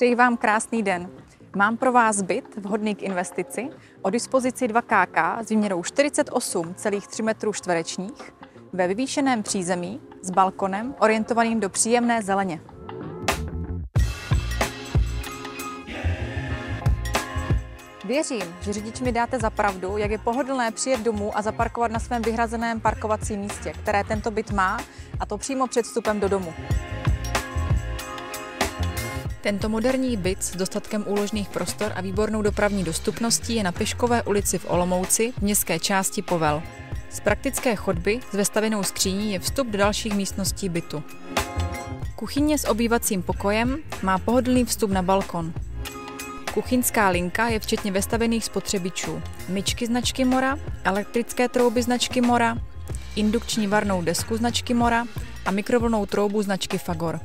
Přeji vám krásný den. Mám pro vás byt vhodný k investici o dispozici 2 kk s výměrou 48,3 metrů čtverečních ve vyvýšeném přízemí s balkonem orientovaným do příjemné zeleně. Věřím, že řidič mi dáte za pravdu, jak je pohodlné přijet domů a zaparkovat na svém vyhrazeném parkovacím místě, které tento byt má, a to přímo před vstupem do domu. Tento moderní byt s dostatkem úložných prostor a výbornou dopravní dostupností je na Peškové ulici v Olomouci v městské části Povel. Z praktické chodby s vestavěnou skříní je vstup do dalších místností bytu. Kuchyně s obývacím pokojem má pohodlný vstup na balkon. Kuchyňská linka je včetně vestavěných spotřebičů, myčky značky Mora, elektrické trouby značky Mora, indukční varnou desku značky Mora a mikrovlnnou troubu značky Fagor.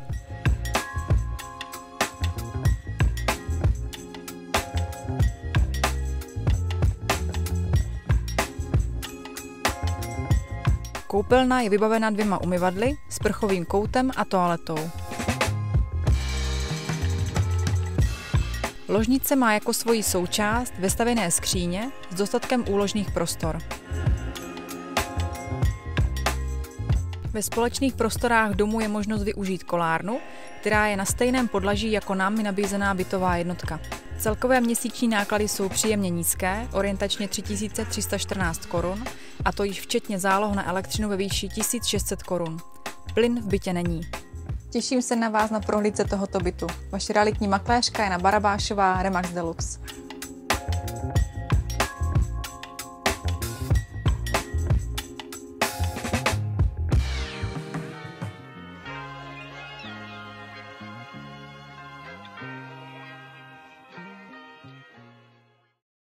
Koupelna je vybavena 2 umyvadly, sprchovým koutem a toaletou. Ložnice má jako svoji součást vestavěné skříně s dostatkem úložných prostor. Ve společných prostorách domu je možnost využít kolárnu, která je na stejném podlaží jako námi nabízená bytová jednotka. Celkové měsíční náklady jsou příjemně nízké, orientačně 3314 korun, a to již včetně záloh na elektřinu ve výši 1600 korun. Plyn v bytě není. Těším se na vás na prohlídce tohoto bytu. Vaše realitní makléřka Jana Barabášová, Remax Deluxe.